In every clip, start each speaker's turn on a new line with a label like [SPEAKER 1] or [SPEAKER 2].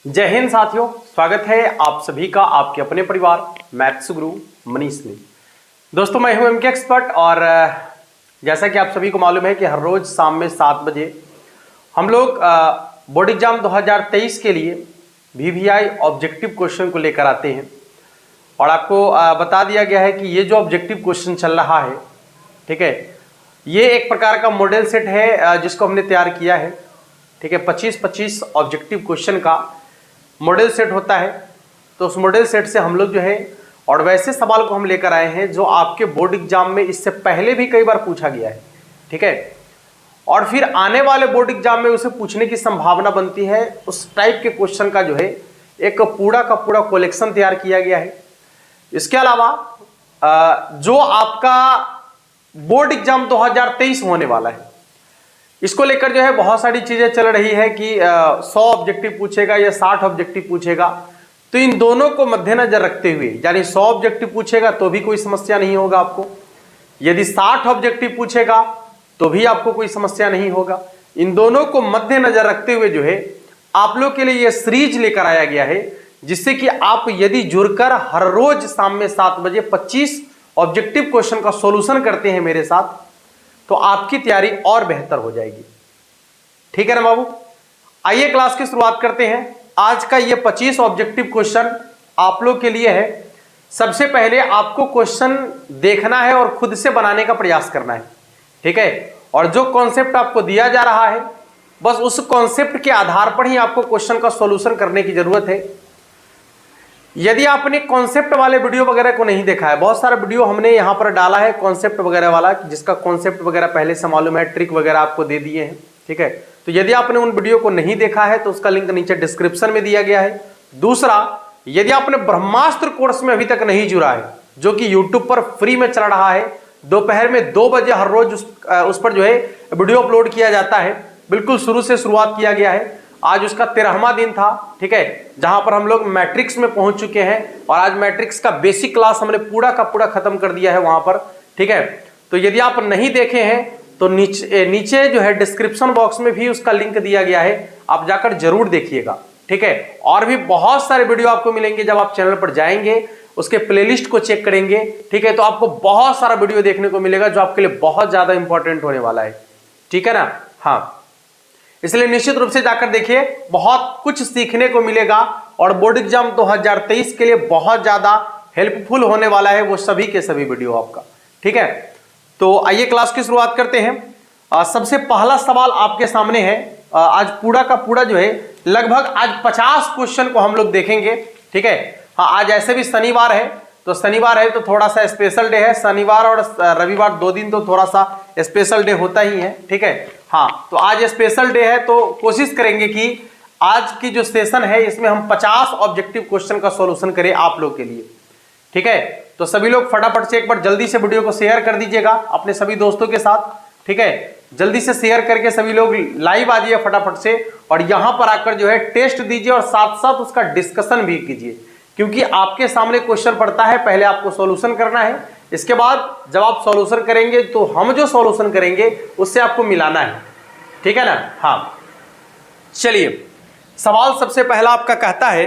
[SPEAKER 1] जय हिंद साथियों, स्वागत है आप सभी का आपके अपने परिवार मैथ्स गुरु मनीष में। दोस्तों मैं हूं एमके एक्सपर्ट और जैसा कि आप सभी को मालूम है कि हर रोज शाम में 7 बजे हम लोग बोर्ड एग्जाम 2023 के लिए वीवीआई ऑब्जेक्टिव क्वेश्चन को लेकर आते हैं और आपको बता दिया गया है कि ये जो ऑब्जेक्टिव क्वेश्चन चल रहा है, ठीक है, ये एक प्रकार का मॉडल सेट है जिसको हमने तैयार किया है। ठीक है, 25-25 ऑब्जेक्टिव क्वेश्चन का मॉडल सेट होता है। तो उस मॉडल सेट से हम लोग जो है और वैसे सवाल को हम लेकर आए हैं जो आपके बोर्ड एग्जाम में इससे पहले भी कई बार पूछा गया है। ठीक है, और फिर आने वाले बोर्ड एग्जाम में उसे पूछने की संभावना बनती है। उस टाइप के क्वेश्चन का जो है एक पूरा का पूरा कलेक्शन तैयार किया गया है। इसके अलावा जो आपका बोर्ड एग्जाम 2023 होने वाला है, इसको लेकर जो है बहुत सारी चीजें चल रही है कि 100 ऑब्जेक्टिव पूछेगा या 60 ऑब्जेक्टिव पूछेगा। तो इन दोनों को मद्देनजर रखते हुए, यानी 100 ऑब्जेक्टिव पूछेगा तो भी कोई समस्या नहीं होगा आपको, यदि 60 ऑब्जेक्टिव पूछेगा तो भी आपको कोई समस्या नहीं होगा। इन दोनों को मद्देनजर रखते हुए जो है आप लोग के लिए यह सीरीज लेकर आया गया है, जिससे कि आप यदि जुड़कर हर रोज शाम में 7 बजे 25 ऑब्जेक्टिव क्वेश्चन का सॉल्यूशन करते हैं मेरे साथ, तो आपकी तैयारी और बेहतर हो जाएगी। ठीक है ना बाबू, आइए क्लास की शुरुआत करते हैं। आज का ये 25 ऑब्जेक्टिव क्वेश्चन आप लोग के लिए है। सबसे पहले आपको क्वेश्चन देखना है और खुद से बनाने का प्रयास करना है। ठीक है, और जो कॉन्सेप्ट आपको दिया जा रहा है बस उस कॉन्सेप्ट के आधार पर ही आपको क्वेश्चन का सॉल्यूशन करने की जरूरत है। यदि आपने कॉन्सेप्ट वाले वीडियो वगैरह को नहीं देखा है, बहुत सारा वीडियो हमने यहाँ पर डाला है कॉन्सेप्ट वगैरह वाला, जिसका कॉन्सेप्ट वगैरह पहले से मालूम है, ट्रिक वगैरह आपको दे दिए हैं। ठीक है, तो यदि आपने उन वीडियो को नहीं देखा है तो उसका लिंक नीचे डिस्क्रिप्शन में दिया गया है। दूसरा, यदि आपने ब्रह्मास्त्र कोर्स में अभी तक नहीं जुड़ा है, जो कि यूट्यूब पर फ्री में चल रहा है, दोपहर में 2 बजे हर रोज उस पर जो है वीडियो अपलोड किया जाता है। बिल्कुल शुरू से शुरुआत किया गया है। आज उसका 13वां दिन था। ठीक है, जहां पर हम लोग मैट्रिक्स में पहुंच चुके हैं और आज मैट्रिक्स का बेसिक क्लास हमने पूरा का पूरा खत्म कर दिया है वहां पर। ठीक है, तो यदि आप नहीं देखे हैं तो नीचे जो है डिस्क्रिप्शन बॉक्स में भी उसका लिंक दिया गया है, आप जाकर जरूर देखिएगा। ठीक है, और भी बहुत सारे वीडियो आपको मिलेंगे जब आप चैनल पर जाएंगे, उसके प्लेलिस्ट को चेक करेंगे। ठीक है, तो आपको बहुत सारा वीडियो देखने को मिलेगा जो आपके लिए बहुत ज्यादा इंपॉर्टेंट होने वाला है। ठीक है ना, हाँ, इसलिए निश्चित रूप से जाकर देखिए, बहुत कुछ सीखने को मिलेगा और बोर्ड एग्जाम 2023 के लिए बहुत ज्यादा हेल्पफुल होने वाला है वो सभी के सभी वीडियो आपका। ठीक है, तो आइए क्लास की शुरुआत करते हैं। सबसे पहला सवाल आपके सामने है। आज पूरा का पूरा जो है लगभग आज 50 क्वेश्चन को हम लोग देखेंगे। ठीक है, हाँ, आज ऐसे भी शनिवार है, तो शनिवार है तो थोड़ा सा स्पेशल डे है। शनिवार और रविवार 2 दिन तो थोड़ा सा स्पेशल डे होता ही है। ठीक है, हाँ, तो आज स्पेशल डे है तो कोशिश करेंगे कि आज की जो सेशन है इसमें हम 50 ऑब्जेक्टिव क्वेश्चन का सॉल्यूशन करें आप लोग के लिए। ठीक है, तो सभी लोग फटाफट से एक बार जल्दी से वीडियो को शेयर कर दीजिएगा अपने सभी दोस्तों के साथ। ठीक है, जल्दी से शेयर करके सभी लोग लाइव आ जाइए फटाफट से और यहां पर आकर जो है टेस्ट दीजिए और साथ साथ उसका डिस्कशन भी कीजिए, क्योंकि आपके सामने क्वेश्चन पड़ता है, पहले आपको सॉल्यूशन करना है, इसके बाद जब आप सॉल्यूशन करेंगे तो हम जो सॉल्यूशन करेंगे उससे आपको मिलाना है। ठीक है ना, हाँ, चलिए सवाल सबसे पहला आपका कहता है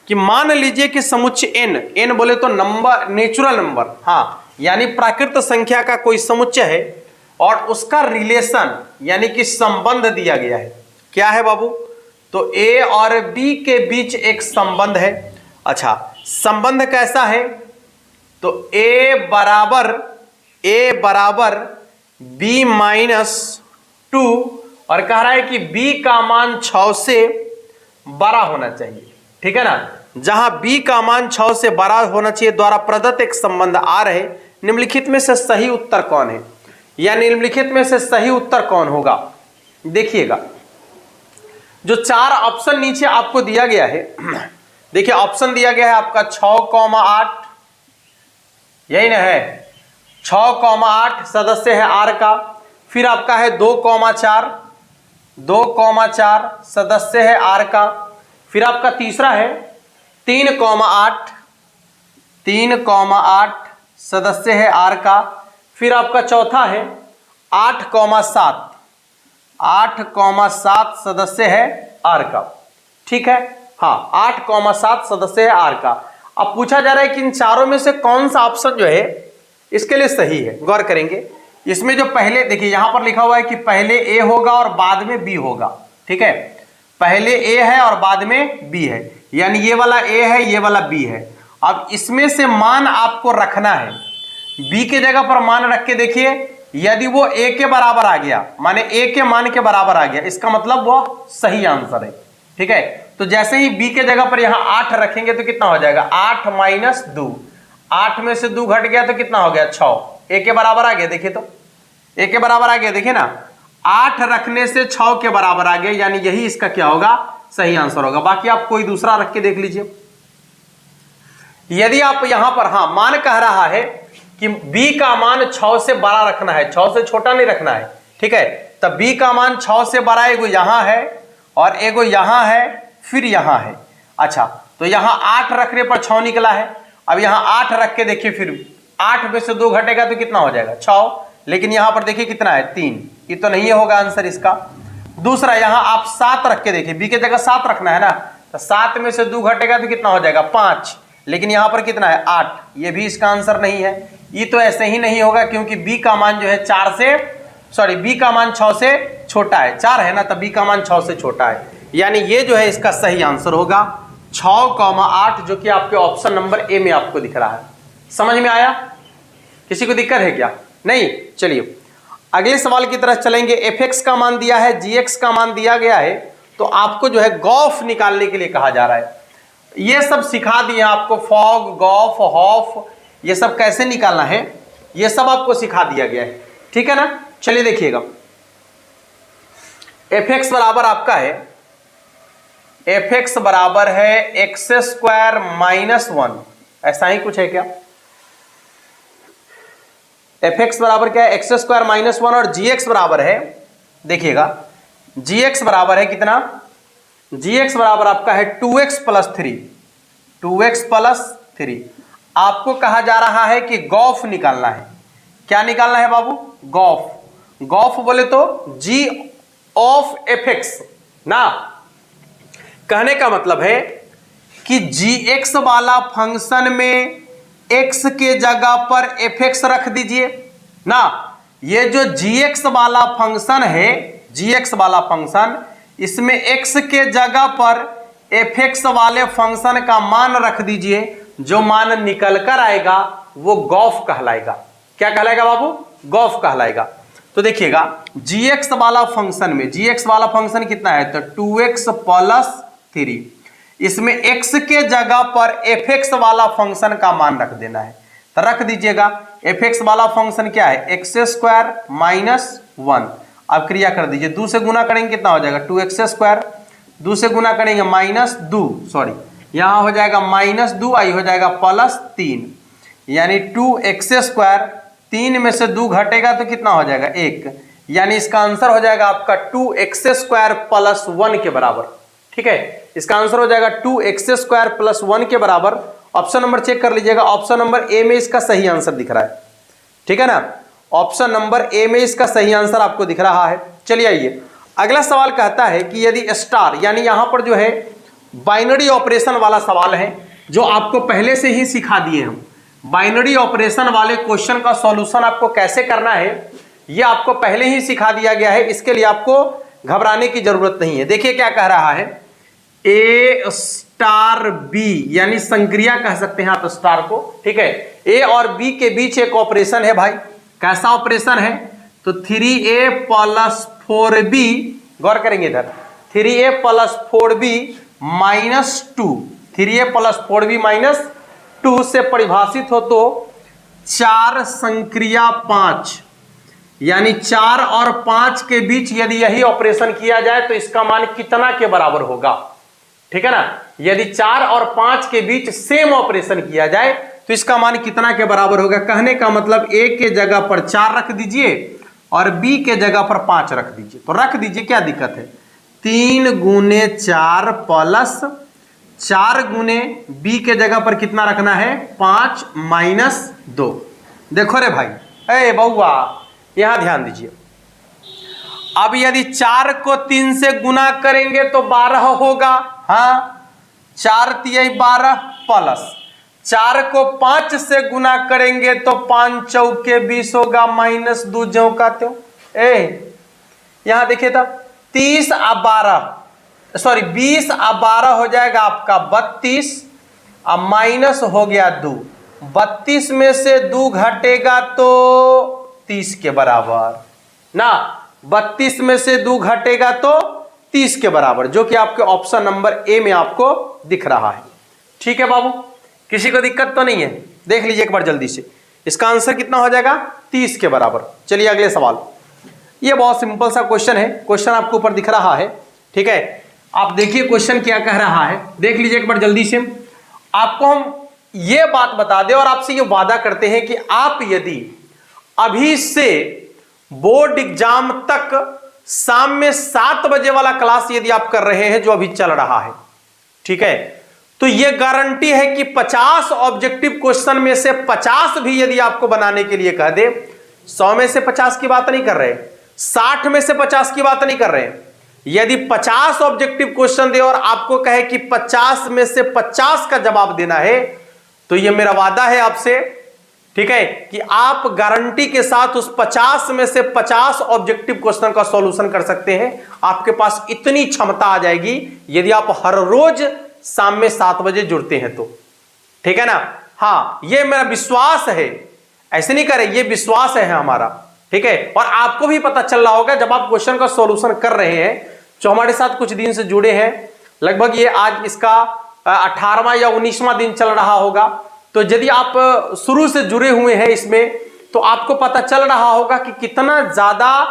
[SPEAKER 1] कि मान लीजिए कि समुच्चय n बोले तो नंबर, नेचुरल नंबर, हाँ, यानी प्राकृत संख्या का कोई समुच्चय है और उसका रिलेशन यानी कि संबंध दिया गया है। क्या है बाबू? तो a और b के बीच एक संबंध है। अच्छा, संबंध कैसा है? तो a बराबर b-2 और कह रहा है कि b का मान 6 से बड़ा होना चाहिए। ठीक है ना, जहां b का मान 6 से बड़ा होना चाहिए द्वारा प्रदत्त एक संबंध आ रहे, निम्नलिखित में से सही उत्तर कौन है, या निम्नलिखित में से सही उत्तर कौन होगा? देखिएगा, जो 4 ऑप्शन नीचे आपको दिया गया है, देखिए ऑप्शन दिया गया है आपका 6,8, यही ना है, 6,8 सदस्य है r का। फिर आपका है 2,4 सदस्य है r का। फिर आपका तीसरा है 3,8 सदस्य है r का। फिर आपका चौथा है 8,7 सदस्य है r का। ठीक है, हाँ 8,7 सदस्य है आर का। अब पूछा जा रहा है कि इन चारों में से कौन सा ऑप्शन जो है इसके लिए सही है। गौर करेंगे, इसमें जो पहले देखिए यहां पर लिखा हुआ है कि पहले ए होगा और बाद में बी होगा। ठीक है, पहले ए है और बाद में बी है, यानी ये वाला ए है, ये वाला बी है। अब इसमें से मान आपको रखना है, बी के जगह पर मान रख के देखिए, यदि वो ए के बराबर आ गया, माने ए के मान के बराबर आ गया, इसका मतलब वो सही आंसर है। ठीक है, तो जैसे ही बी के जगह पर यहां 8 रखेंगे तो कितना हो जाएगा, 8 माइनस 2, 8 में से 2 घट गया तो कितना हो गया, 6, ए के बराबर आ गया। देखिए तो ए के बराबर आ गया, देखिए ना, 8 रखने से 6 के बराबर आ गया, यानी यही इसका क्या होगा, सही आंसर होगा। बाकी आप कोई दूसरा रख के देख लीजिए। यदि आप यहां पर हाँ मान कह रहा है कि b का मान 6 से बड़ा रखना है, 6 से छोटा नहीं रखना है। ठीक है, तब b का मान 6 से बड़ा एगो यहां है और एगो यहां है, फिर यहां है। अच्छा, तो यहां 8 रखने पर 6 निकला है। अब यहां 8 रख के देखिए, फिर 8 में से 2 घटेगा तो कितना हो जाएगा, 6, लेकिन यहां पर देखिए कितना है, 3, ये तो नहीं होगा आंसर इसका। दूसरा यहां आप 7 रख के देखिए, बी के जगह 7 रखना है ना, तो 7 में से 2 घटेगा तो कितना हो जाएगा, 5, लेकिन यहां पर कितना है, 8, ये भी इसका आंसर नहीं है। ये तो ऐसे ही नहीं होगा क्योंकि बी का मान जो है बी का मान 6 से छोटा है, 4 है ना, तब बी का मान 6 से छोटा है, यानी ये जो है इसका सही आंसर होगा 6,8, जो कि आपके ऑप्शन नंबर ए में आपको दिख रहा है। समझ में आया? किसी को दिक्कत है क्या? नहीं? चलिए अगले सवाल की तरफ चलेंगे। fx का मान दिया है, gx का मान दिया गया है, तो आपको जो है गॉफ निकालने के लिए कहा जा रहा है। ये सब सिखा दिया आपको, फॉग, गॉफ, हॉफ, ये सब कैसे निकालना है, ये सब आपको सिखा दिया गया है। ठीक है ना? चलिए देखिएगा, fx बराबर आपका है, fx बराबर है x² माइनस 1, ऐसा ही कुछ है क्या? fx बराबर क्या है, x² माइनस 1, और gx बराबर है, देखिएगा gx बराबर है कितना, gx बराबर आपका है 2x प्लस 3, 2x प्लस 3। आपको कहा जा रहा है कि गॉफ निकालना है। क्या निकालना है बाबू? गॉफ। गॉफ बोले तो g ऑफ fx ना, कहने का मतलब है कि gx वाला फंक्शन में x के जगह पर fx रख दीजिए ना। ये जो gx वाला फंक्शन है, gx वाला फंक्शन, इसमें x के जगह पर fx वाले फंक्शन का मान रख दीजिए, जो मान निकल कर आएगा वो गॉफ कहलाएगा। क्या कहलाएगा बाबू? गॉफ कहलाएगा। तो देखिएगा gx वाला फंक्शन में, gx वाला फंक्शन कितना है, तो 2x प्लस 3, इसमें x के जगह पर fx वाला फंक्शन का मान रख देना है, तो रख दीजिएगा। fx वाला फंक्शन क्या है, x² माइनस 1। अब क्रिया कर दीजिए, 2 से गुना करेंगे कितना हो जाएगा, 2x², 2 से गुना करेंगे माइनस 2, सॉरी यहां हो जाएगा माइनस 2, आई हो जाएगा प्लस 3, यानी 2x², 3 में से 2 घटेगा तो कितना हो जाएगा, 1, यानी इसका आंसर हो जाएगा आपका 2x² प्लस 1 के बराबर। ठीक है, इसका आंसर हो जाएगा 2x² प्लस 1 के बराबर। ऑप्शन नंबर चेक कर लीजिएगा, ऑप्शन नंबर ए में इसका सही आंसर दिख रहा है। ठीक है ना, ऑप्शन नंबर ए में इसका सही आंसर आपको दिख रहा है। चलिए आइए, अगला सवाल कहता है कि यदि स्टार, यानी यहां पर जो है बाइनरी ऑपरेशन वाला सवाल है, जो आपको पहले से ही सिखा दिए हम। बाइनरी ऑपरेशन वाले क्वेश्चन का सॉल्यूशन आपको कैसे करना है ये आपको पहले ही सिखा दिया गया है, इसके लिए आपको घबराने की जरूरत नहीं है। देखिए क्या कह रहा है, A स्टार B, यानी संक्रिया कह सकते हैं आप स्टार को। ठीक है, A और B के बीच एक ऑपरेशन है भाई। कैसा ऑपरेशन है, तो 3A प्लस 4B, गौर करेंगे इधर, 3A plus 4B minus 2, 3A plus 4B minus 2 से परिभाषित हो तो 4 संक्रिया 5, यानी 4 और 5 के बीच यदि यही ऑपरेशन किया जाए तो इसका मान कितना के बराबर होगा। ठीक है ना, यदि 4 और 5 के बीच सेम ऑपरेशन किया जाए तो इसका मान कितना के बराबर होगा। कहने का मतलब A के जगह पर 4 रख दीजिए और B के जगह पर 5 रख दीजिए, तो रख दीजिए, क्या दिक्कत है। 3 गुने 4 प्लस 4 गुने B के जगह पर कितना रखना है, 5 माइनस 2। देखो रे भाई, ए बउआ यहां ध्यान दीजिए। अब यदि 4 को 3 से गुना करेंगे तो 12 होगा, हाँ, 4 तिहाई 12 प्लस 4 को 5 से गुना करेंगे तो 5 चौके 20 होगा, माइनस 2 ज्यों का त्यों। यहां देखिए था 20 और 12 हो जाएगा आपका 32, अब माइनस हो गया 2, 32 में से 2 घटेगा तो 30 के बराबर ना, 32 में से 2 घटेगा तो 30 के बराबर, जो कि आपके ऑप्शन नंबर ए में आपको दिख रहा है। ठीक है बाबू, किसी को दिक्कत तो नहीं है? देख लीजिए एक बार जल्दी से, इसका आंसर कितना हो जाएगा 30 के बराबर। चलिए अगले सवाल, ये बहुत सिंपल सा क्वेश्चन है, क्वेश्चन आपको ऊपर दिख रहा है। ठीक है, आप देखिए क्वेश्चन क्या कह रहा है, देख लीजिए एक बार जल्दी से। आपको हम ये बात बता दें और आपसे ये वादा करते हैं कि आप यदि अभी से बोर्ड एग्जाम तक शाम में 7 बजे वाला क्लास यदि आप कर रहे हैं जो अभी चल रहा है, ठीक है, तो यह गारंटी है कि 50 ऑब्जेक्टिव क्वेश्चन में से 50 भी यदि आपको बनाने के लिए कह दे, 100 में से 50 की बात नहीं कर रहे, 60 में से 50 की बात नहीं कर रहे, यदि 50 ऑब्जेक्टिव क्वेश्चन दे और आपको कहे कि 50 में से 50 का जवाब देना है, तो यह मेरा वादा है आपसे, ठीक है, कि आप गारंटी के साथ उस 50 में से 50 ऑब्जेक्टिव क्वेश्चन का सॉल्यूशन कर सकते हैं। आपके पास इतनी क्षमता आ जाएगी यदि आप हर रोज शाम में 7 बजे जुड़ते हैं तो। ठीक है ना? हाँ, यह मेरा विश्वास है, ऐसे नहीं करें, यह विश्वास है हमारा। ठीक है, और आपको भी पता चल रहा होगा जब आप क्वेश्चन का सॉल्यूशन कर रहे हैं, जो हमारे साथ कुछ दिन से जुड़े हैं, लगभग ये आज इसका 18वां या 19वां दिन चल रहा होगा, तो यदि आप शुरू से जुड़े हुए हैं इसमें, तो आपको पता चल रहा होगा कि कितना ज्यादा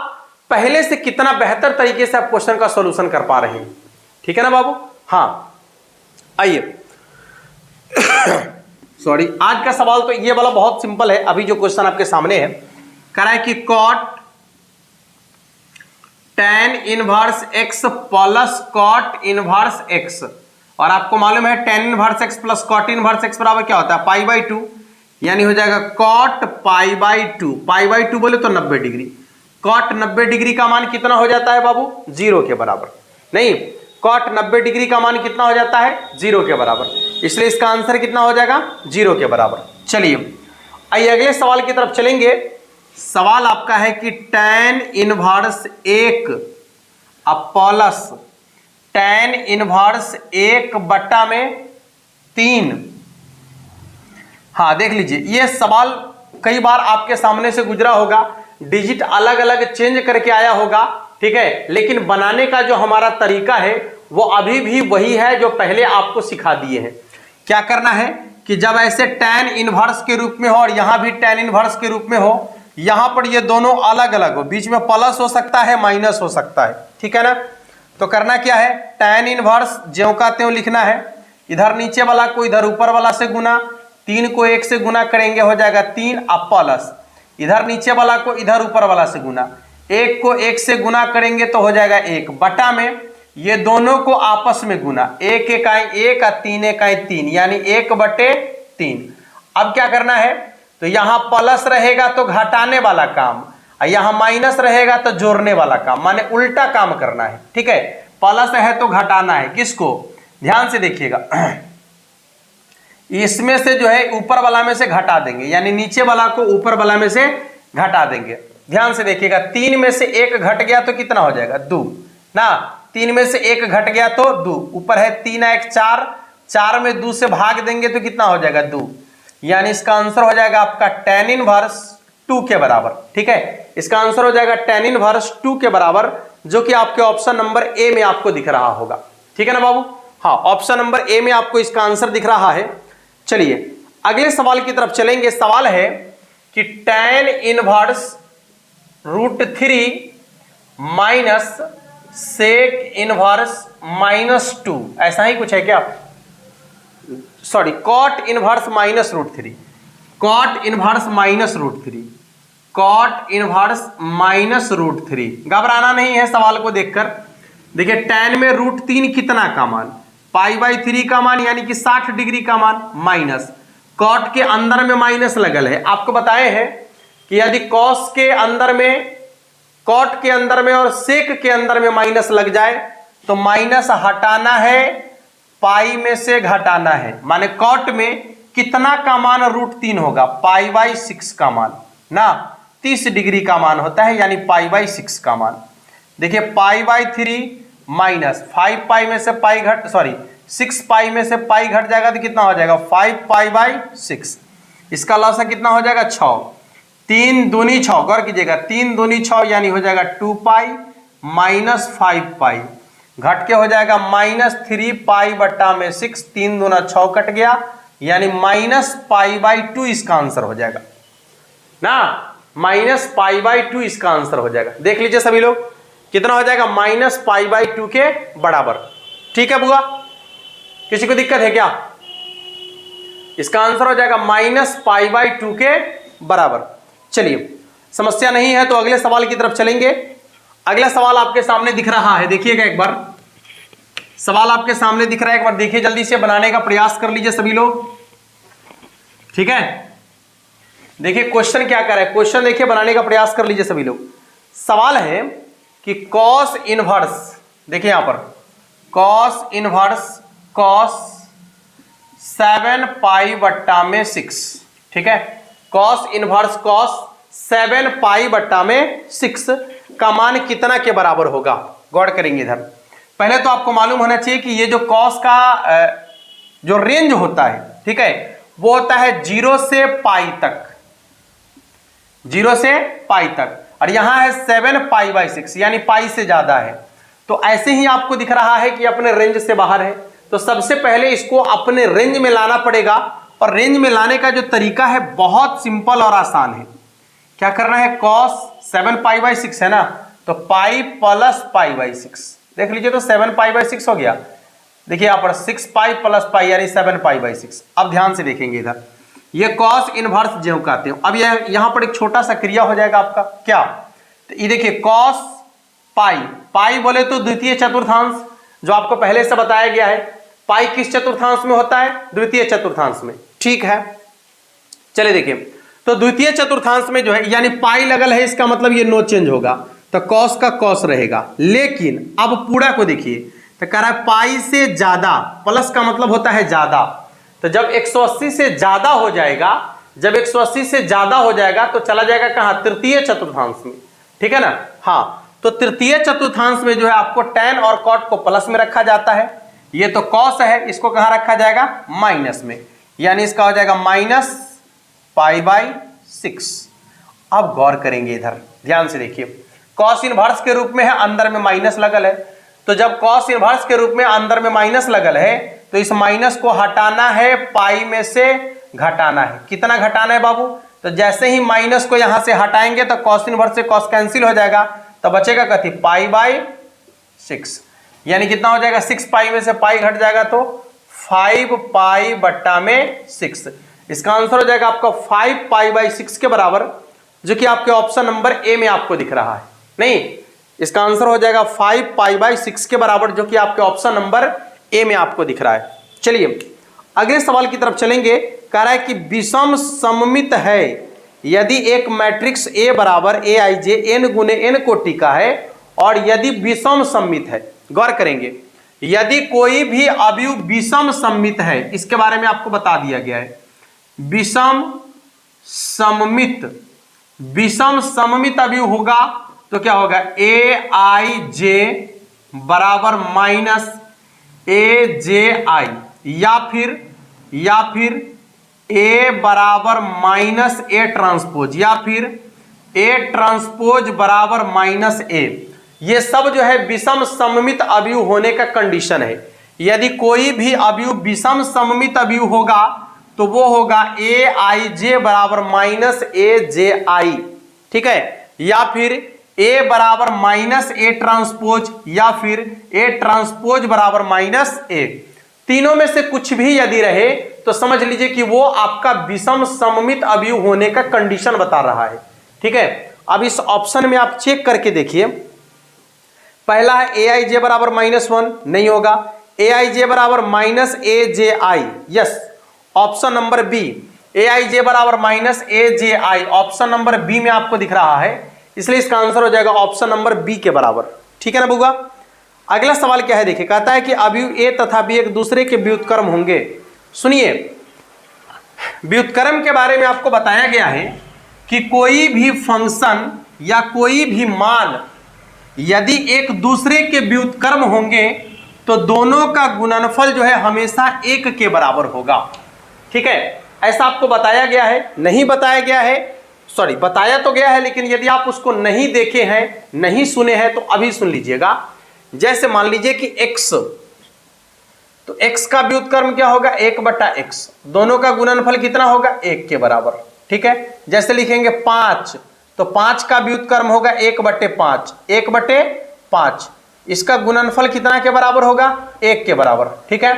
[SPEAKER 1] पहले से कितना बेहतर तरीके से आप क्वेश्चन का सॉल्यूशन कर पा रहे हैं। ठीक है ना बाबू? हाँ, आइए सॉरी, आज का सवाल तो ये वाला बहुत सिंपल है। अभी जो क्वेश्चन आपके सामने है, कह रहा है कि cot tan inverse x plus cot inverse x, और आपको मालूम है tan inverse x plus cot inverse x बराबर क्या होता है, पाई बाई 2, यानी हो जाएगा cot pi by 2। Pi by 2 बोले तो 90 डिग्री। कॉट 90 डिग्री का मान कितना हो जाता है बाबू? 0 के बराबर। नहीं, कॉट 90 डिग्री का मान कितना हो जाता है? 0 के बराबर, इसलिए इसका आंसर कितना हो जाएगा? 0 के बराबर। चलिए आइए अगले सवाल की तरफ चलेंगे। सवाल आपका है कि tan inverse 1 plus tan inverse 1/3। हाँ देख लीजिए, यह सवाल कई बार आपके सामने से गुजरा होगा, डिजिट अलग अलग चेंज करके आया होगा, ठीक है, लेकिन बनाने का जो हमारा तरीका है वो अभी भी वही है जो पहले आपको सिखा दिए हैं। क्या करना है कि जब ऐसे tan इनवर्स के रूप में हो और यहां भी tan इनवर्स के रूप में हो, यहां पर ये दोनों अलग अलग हो, बीच में प्लस हो सकता है, माइनस हो सकता है। ठीक है ना? तो करना क्या है, tan इनवर्स ज्यों का त्यों लिखना है, इधर नीचे वाला को इधर ऊपर वाला से गुना, 3 को 1 से गुना करेंगे हो जाएगा 3, अब प्लस इधर नीचे वाला को इधर ऊपर वाला से गुना, 1 को 1 से गुना करेंगे तो हो जाएगा 1, बटा में ये दोनों को आपस में गुना, 1 इकाई 1 और 3 इकाई 3, यानी 1/3। अब क्या करना है, तो यहां प्लस रहेगा तो घटाने वाला काम, और यहां माइनस रहेगा तो जोड़ने वाला काम, माने उल्टा काम करना है। ठीक है, प्लस है तो घटाना है, किसको? ध्यान से देखिएगा, इसमें से जो है ऊपर वाला में से घटा देंगे, यानी नीचे वाला को ऊपर वाला में से घटा देंगे। ध्यान से देखिएगा, 3 में से 1 घट गया तो कितना हो जाएगा? 2 ना, 3 में से 1 घट गया तो 2, ऊपर है 3 1 4, 4 में 2 से भाग देंगे तो कितना हो जाएगा? 2, यानी इसका आंसर हो जाएगा आपका tan इनवर्स 2 के बराबर। ठीक है, इसका आंसर हो जाएगा tan इनवर्स 2 के बराबर, जो कि आपके ऑप्शन नंबर ए में आपको दिख रहा होगा। ठीक है ना बाबू? हाँ, ऑप्शन नंबर ए में आपको इसका आंसर दिख रहा है। चलिए अगले सवाल की तरफ चलेंगे। सवाल है कि tan इनवर्स √3 माइनस सेक इनवर्स -2, ऐसा ही कुछ है क्या? Sorry, cot inverse -√3, cot inverse -√3, cot inverse -√3। घबराना नहीं है सवाल को देखकर। देखिए, tan में √3 कितना का मान? पाई बाई 3 का मान, यानी कि 60 डिग्री का मान, माइनस कॉट के अंदर में माइनस लगल है। आपको बताए हैं कि यदि कॉस के अंदर में, कॉट के अंदर में और सेक के अंदर में माइनस लग जाए तो माइनस हटाना है, पाई में से घटाना है, माने कॉट में कितना का मान √3 होगा, π/6 का मान ना, 30 डिग्री का मान होता है, यानी π/6 का मान। देखिए π/3 माइनस 5π में से पाई घट 6π में से पाई घट जाएगा तो कितना हो जाएगा 5π/6। इसका लॉसा कितना हो जाएगा 6, 3 दूनी 6, गौर कीजिएगा 3 दूनी 6 यानी हो जाएगा 2π माइनस 5π, घट के हो जाएगा -3π/6, 3 दूना 6 कट गया, यानी -π/2 इसका आंसर हो जाएगा ना, -π/2 इसका आंसर हो जाएगा। देख लीजिए सभी लोग कितना हो जाएगा, -π/2 के बराबर। ठीक है बुआ, किसी को दिक्कत है क्या? इसका आंसर हो जाएगा -π/2 के बराबर। चलिए समस्या नहीं है तो अगले सवाल की तरफ चलेंगे। अगला सवाल आपके सामने दिख रहा है, देखिएगा एक बार, सवाल आपके सामने दिख रहा है, एक बार देखिए, जल्दी से बनाने का प्रयास कर लीजिए सभी लोग। ठीक है, देखिए क्वेश्चन क्या कर रहा है, क्वेश्चन देखिए बनाने का प्रयास कर लीजिए सभी लोग। सवाल है कि कॉस इनवर्स, देखिए यहां पर कॉस इनवर्स कॉस 7π/6, ठीक है, कॉस इनवर्स कॉस 7π/6 का मान कितना के बराबर होगा, गौर करेंगे इधर। पहले तो आपको मालूम होना चाहिए कि ये जो कॉस का जो रेंज होता है, ठीक है, वो होता है 0 से पाई तक, 0 से पाई तक, और यहां है 7π/6 यानी पाई से ज्यादा है। तो ऐसे ही आपको दिख रहा है कि अपने रेंज से बाहर है, तो सबसे पहले इसको अपने रेंज में लाना पड़ेगा, और रेंज में लाने का जो तरीका है बहुत सिंपल और आसान है। क्या करना है, cos 7π/6 है ना, तो पाई प्लस π/6, देख लीजिए तो 7π/6 हो गया। देखिए यहां पर 6π प्लस पाई यानी 7π/6। अब ध्यान से देखेंगे इधर, ये कॉस इनवर्स जो कहते हैं। अब यहां पर एक छोटा सा क्रिया हो जाएगा आपका, क्या, तो ये देखिए कॉस पाई, पाई बोले तो द्वितीय चतुर्थांश, जो आपको पहले से बताया गया है। पाई किस चतुर्थांश में होता है, द्वितीय चतुर्थांश में, ठीक है। चलिए देखिए, तो द्वितीय चतुर्थांश में जो है यानी पाई लगल है, इसका मतलब ये नो चेंज होगा, तो कॉस का कॉस रहेगा। लेकिन अब पूरा को देखिए, तो कह रहा है पाई से ज्यादा, प्लस का मतलब होता है ज्यादा, तो जब 180 से ज्यादा हो जाएगा, जब 180 से ज्यादा हो जाएगा तो चला जाएगा कहां, तृतीय चतुर्थांश में, ठीक है ना। हाँ, तो तृतीय चतुर्थांश में जो है आपको tan और cot को प्लस में रखा जाता है, ये तो cos है, इसको कहां रखा जाएगा, माइनस में, यानी इसका हो जाएगा -π/6। अब गौर करेंगे इधर, ध्यान से देखिए, कॉस इनवर्स के रूप में है, अंदर में माइनस लगल है, तो जब कॉस इनवर्स के रूप में अंदर में माइनस लगल है, तो इस माइनस को हटाना है, पाई में से घटाना है। कितना घटाना है बाबू, तो जैसे ही माइनस को यहां से हटाएंगे तो कॉस इनवर्स से कॉस कैंसिल हो जाएगा, तो बचेगा कथी, π/6, यानी कितना हो जाएगा, 6π में से पाई घट जाएगा तो 5π/6। इसका आंसर हो जाएगा आपका 5π/6 के बराबर, जो कि आपके ऑप्शन नंबर ए में आपको दिख रहा है। नहीं, इसका आंसर हो जाएगा 5π/6 के बराबर, जो कि आपके ऑप्शन नंबर ए में आपको दिख रहा है। चलिए अगले सवाल की तरफ चलेंगे। कह रहा है कि विषम सममित है यदि एक मैट्रिक्स ए बराबर aij n गुने n कोटि का है, और यदि विषम सममित है, गौर करेंगे, यदि कोई भी अवयव विषम सममित है, इसके बारे में आपको बता दिया गया है। विषम सममित, विषम सममित अवयव होगा तो क्या होगा, aij बराबर माइनस aj, या फिर a बराबर माइनस a ट्रांसपोज, या फिर a ट्रांसपोज बराबर माइनस a। ये सब जो है विषम सममित अवयव होने का कंडीशन है। यदि कोई भी अवयव विषम सममित अवयव होगा तो वो होगा aij बराबर माइनस aj, ठीक है, या फिर a बराबर माइनस a ट्रांसपोज, या फिर a ट्रांसपोज बराबर माइनस a। तीनों में से कुछ भी यदि रहे तो समझ लीजिए कि वो आपका विषम सममित अवयव होने का कंडीशन बता रहा है, ठीक है। अब इस ऑप्शन में आप चेक करके देखिए, पहला है aij बराबर -1, नहीं होगा, aij बराबर -aji, yes, option number B, aij बराबर -aji, ऑप्शन नंबर बी में आपको दिख रहा है, इसलिए इसका आंसर हो जाएगा ऑप्शन नंबर बी के बराबर, ठीक है ना बुआ। अगला सवाल क्या है देखिए, कहता है कि अवयव ए तथा बी एक दूसरे के व्युत्क्रम होंगे। सुनिए, व्युत्क्रम के बारे में आपको बताया गया है कि कोई भी फंक्शन या कोई भी मान यदि एक दूसरे के व्युत्क्रम होंगे तो दोनों का गुणनफल जो है हमेशा एक के बराबर होगा। ठीक है, ऐसा आपको बताया गया है, नहीं बताया गया है, सॉरी बताया तो गया है, लेकिन यदि आप उसको नहीं देखे हैं, नहीं सुने हैं तो अभी सुन लीजिएगा। जैसे मान लीजिए कि x, तो x का व्युत्क्रम क्या होगा, 1/x, दोनों का गुणनफल कितना होगा, 1 के बराबर। ठीक है, जैसे लिखेंगे 5, तो 5 का व्युत्क्रम होगा 1/5, 1/5, इसका गुणनफल कितना के बराबर होगा, 1 के बराबर। ठीक है,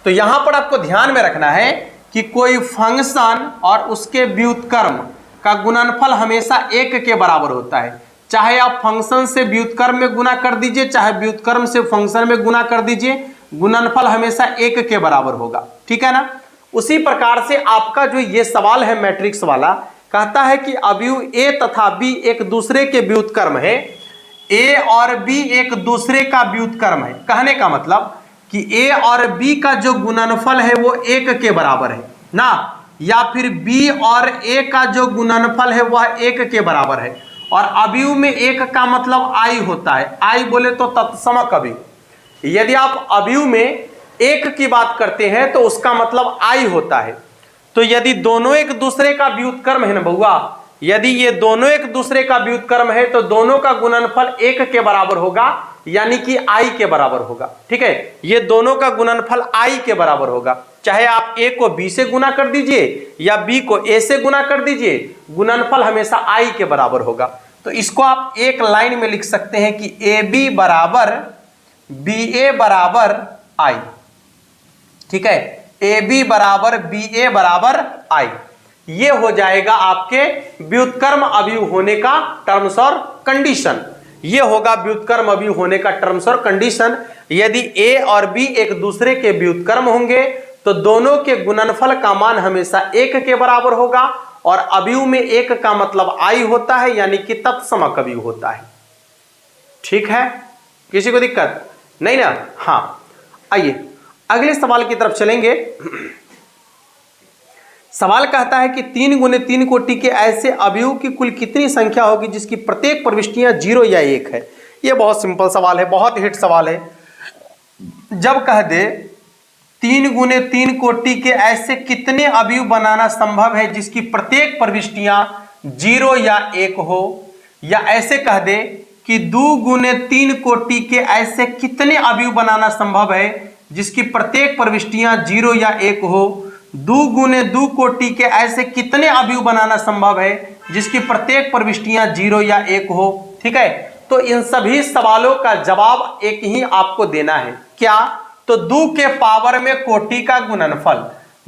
[SPEAKER 1] तो यहां पर आपको ध्यान में रखना है कि कोई फंक्शन और उसके व्युत्क्रम का गुणनफल हमेशा 1 के बराबर होता है। चाहे आप फंक्शन से व्युत्क्रम में गुना कर दीजिए, चाहे व्युत्क्रम से फंक्शन में गुना कर दीजिए, गुणनफल हमेशा 1 के बराबर होगा। ठीक है ना। उसी प्रकार से आपका जो ये सवाल है मैट्रिक्स वाला, कहता है कि अवयव ए तथा बी एक दूसरे के व्युत्क्रम है। ए और बी एक दूसरे का व्युत्क्रम है, कहने का मतलब कि ए और बी का जो गुणनफल है वो 1 के बराबर है ना, या फिर बी और ए का जो गुणनफल है वह 1 के बराबर है। और अवयव में 1 का मतलब आई होता है, आई बोले तो तत्समक अवयव। यदि आप अवयव में 1 की बात करते हैं तो उसका मतलब आई होता है। तो यदि दोनों एक दूसरे का व्युत्क्रम है ना बउआ, यदि ये दोनों एक दूसरे का व्युत्क्रम है तो दोनों का गुणनफल 1 के बराबर होगा, यानी कि आई के बराबर होगा। ठीक है, ये दोनों का गुणनफल आई के बराबर होगा। चाहे आप ए को बी से गुना कर दीजिए या बी को ए से गुना कर दीजिए, गुणनफल हमेशा आई के बराबर होगा। तो इसको आप एक लाइन में लिख सकते हैं कि ए बी बराबर बी ए बराबर आई। ठीक है, ए बी बराबर बी ए बराबर आई, ये हो जाएगा आपके व्युत्क्रम अवयव होने का टर्म्स और कंडीशन। ये होगा व्युत्क्रम अवयव होने का टर्म्स और कंडीशन। यदि ए और बी एक दूसरे के व्युत्क्रम होंगे तो दोनों के गुणनफल का मान हमेशा 1 के बराबर होगा, और अवयव में 1 का मतलब आई होता है, यानी कि तत्समक अवयव होता है। ठीक है, किसी को दिक्कत नहीं ना। हाँ, आइए अगले सवाल की तरफ चलेंगे। सवाल कहता है कि 3 × 3 कोटि के ऐसे अवयव की कुल कितनी संख्या होगी जिसकी प्रत्येक प्रविष्टियां 0 या 1 है। यह बहुत सिंपल सवाल है, बहुत हिट सवाल है। जब कह दे 3 × 3 कोटि के ऐसे कितने अवयव बनाना संभव है जिसकी प्रत्येक प्रविष्टियां 0 या 1 हो, या ऐसे कह दे कि 2 × 3 कोटि के ऐसे कितने अवयव बनाना संभव है जिसकी प्रत्येक प्रविष्टियां 0 या 1 हो, 2 × 2 कोटि के ऐसे कितने अवयव बनाना संभव है जिसकी प्रत्येक प्रविष्टियां 0 या 1 हो। ठीक है, तो इन सभी सवालों का जवाब एक ही आपको देना है, क्या, तो 2 के पावर में कोटि का गुणनफल,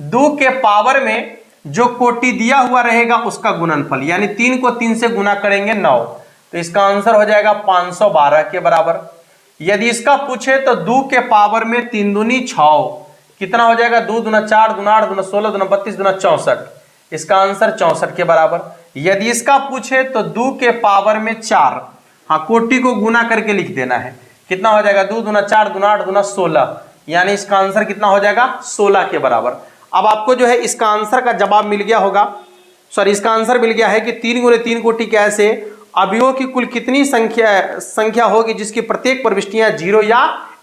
[SPEAKER 1] 2 के पावर में जो कोटि दिया हुआ रहेगा उसका गुणनफल, यानी 3 को 3 से गुना करेंगे 9, तो इसका आंसर हो जाएगा 512 के बराबर। यदि इसका पूछे तो 2 के पावर में 3 दूनी 6, कितना हो जाएगा, 2 दूना 4 दूना 8 दूना 16 दूना 32 दूना 64, इसका आंसर 64 के बराबर। यदि इसका पूछे तो 2 के पावर में 4, हाँ कोटि को गुना करके लिख देना है, कितना हो जाएगा, 2 दूना 4 दूना 8 दूना 16, यानी इसका आंसर कितना हो जाएगा 16 के बराबर। अब आपको जो है इसका आंसर का जवाब मिल गया होगा, सॉरी इसका आंसर मिल गया है कि 3 × 3 कोटि के ऐसे अवयवों की कुल कितनी संख्या होगी जिसकी प्रत्येक प्रविष्टियां 0 या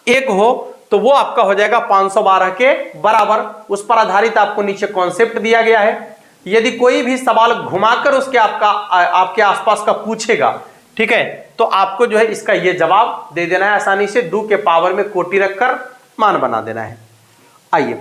[SPEAKER 1] 1 हो, तो वो आपका हो जाएगा 512 के बराबर। उस पर आधारित आपको नीचे कॉन्सेप्ट दिया गया है। यदि कोई भी सवाल घुमाकर उसके आपके आसपास का पूछेगा, ठीक है, तो आपको जो है इसका ये जवाब दे देना है आसानी से, 2 के पावर में कोटि रखकर मान बना देना है। आइए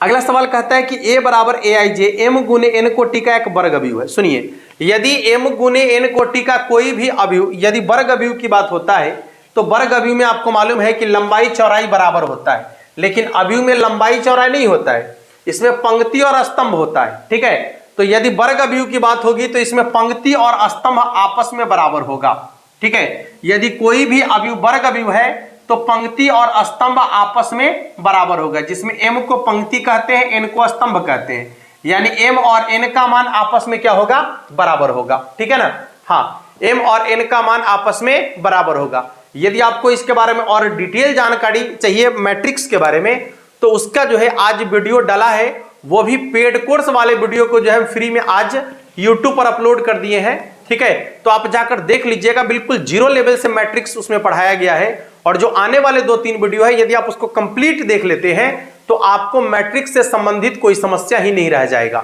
[SPEAKER 1] अगला सवाल कहता है कि a बराबर aij m × n कोटि का एक वर्ग अवयव है। सुनिए, यदि m × n कोटि का कोई भी अवयव, यदि वर्ग अवयव की बात होता है तो वर्ग अवयव में आपको मालूम है कि लंबाई चौड़ाई बराबर होता है, लेकिन अवयव में लंबाई चौड़ाई नहीं होता है, इसमें पंक्ति और स्तंभ होता है। ठीक है, तो यदि वर्ग अवयव की बात होगी तो इसमें पंक्ति और स्तंभ आपस में बराबर होगा। ठीक है, यदि कोई भी अवयव वर्ग अवयव है तो पंक्ति और स्तंभ आपस में बराबर होगा, जिसमें m को पंक्ति कहते हैं, n को स्तंभ कहते हैं, यानी m और n का मान आपस में क्या होगा, बराबर होगा। ठीक है ना, हाँ m और n का मान आपस में बराबर होगा। यदि आपको इसके बारे में और डिटेल जानकारी चाहिए मैट्रिक्स के बारे में, तो उसका जो है आज वीडियो डाला है, वो भी पेड कोर्स वाले वीडियो को जो है फ्री में आज यूट्यूब पर अपलोड कर दिए हैं। ठीक है, तो आप जाकर देख लीजिएगा, बिल्कुल जीरो लेवल से मैट्रिक्स उसमें पढ़ाया गया है। और जो आने वाले 2-3 वीडियो है, यदि आप उसको कंप्लीट देख लेते हैं तो आपको मैट्रिक्स से संबंधित कोई समस्या ही नहीं रह जाएगा।